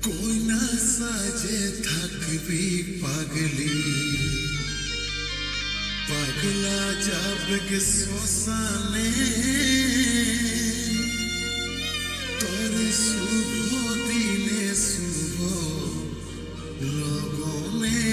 कोई ना साजे থাকবি পাগলি পাগলা যাবে গে শ্মশানে তোর শুভ দিনে শুভ লগনে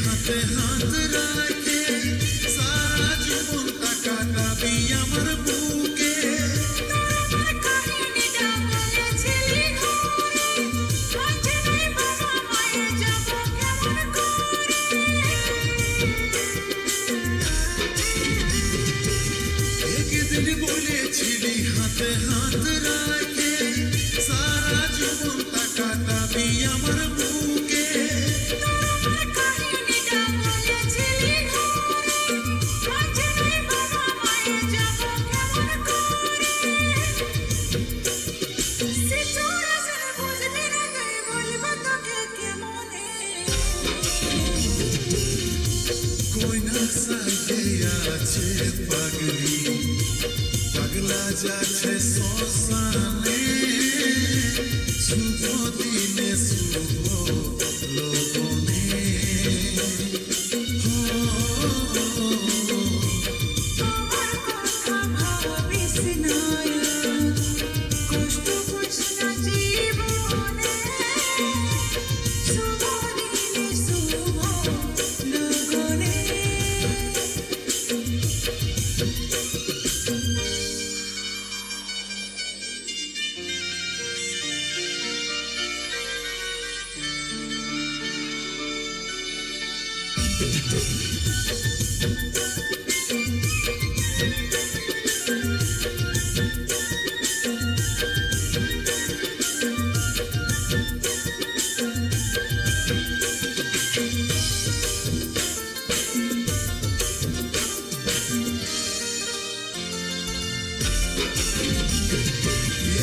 হাতে হাত রাখে সারা জীবন টাকা দাবি আমার বুকে তোর কাহিনীটা বলেছিলি ঘরে আজ নাই বাবা মায়ের যাব কেমন করে একদিন বলেছিলি হাতে হাত রাখে সারা জীবন টাকা দাবি আমার বুকে আছে পাগলি পাগলা যাচ্ছে শ্মশানে শুভ দিনে শুভ লগনে তোমার কথা ভাবিস না কষ্ট করিস না জীবনে শুভ দিনে শুভ লগনে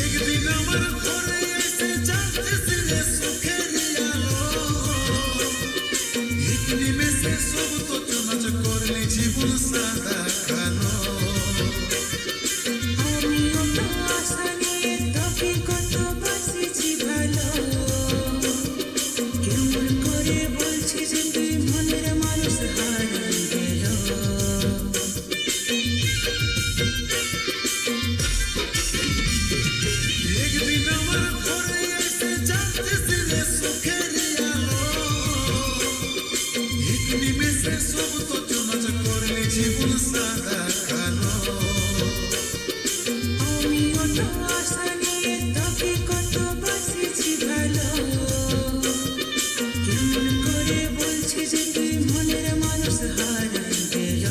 একদিন আমার ঘরে এসে জানতেছিলে সুখের আলো এক নিমেষে সব তো চমচ করলি জীবন সাদা কালো আমিও তো আশা নিয়ে তোকে কত বাসিছি ভালো কেমন করে বলছিস যে তুই মনের মানুষ হারিয়ে গেল একদিন আমার ঘরে এসে জানতেছিলে সুখের আলো এক নিমেষে সব তো চমচ করলি জীবন সাদা কালো আমিও তো আশা নিয়ে তোকে কত বাসিছি ভালো কেমন করে বলছিস যে তুই মনের মানুষ হারিয়ে গেল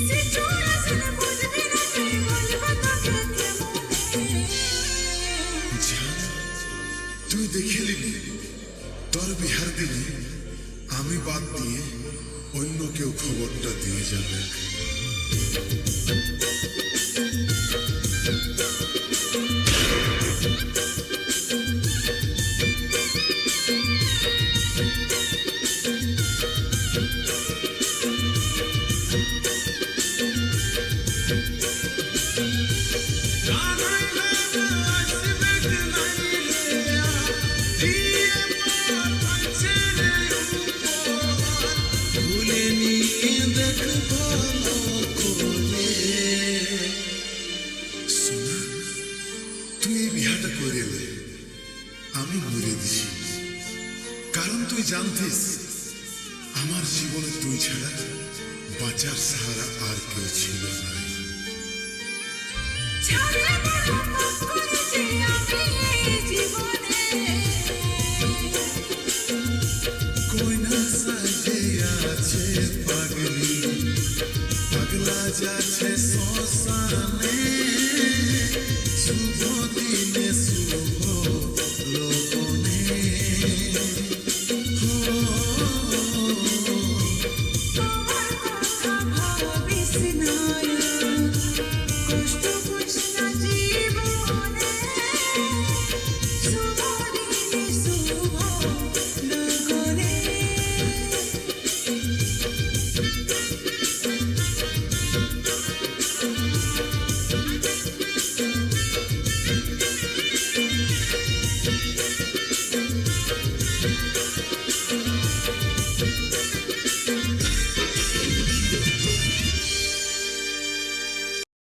সিচুয়েশন বুঝবি না তুই বলবো তোকে কেমনে জান তুই দেখিলি তোর বিহার দিলে আমি বাদ দিয়ে অন্য কেউ খবরটা দিয়ে যাবে আমি মরে দিছি কারণ তুই জানতিস আমার জীবনে তুই ছাড়া বাঁচার সাহারা আর কেউ ছিল না। ছাড়লে বড় পাপ করেছি আমি এই জীবনে। জানি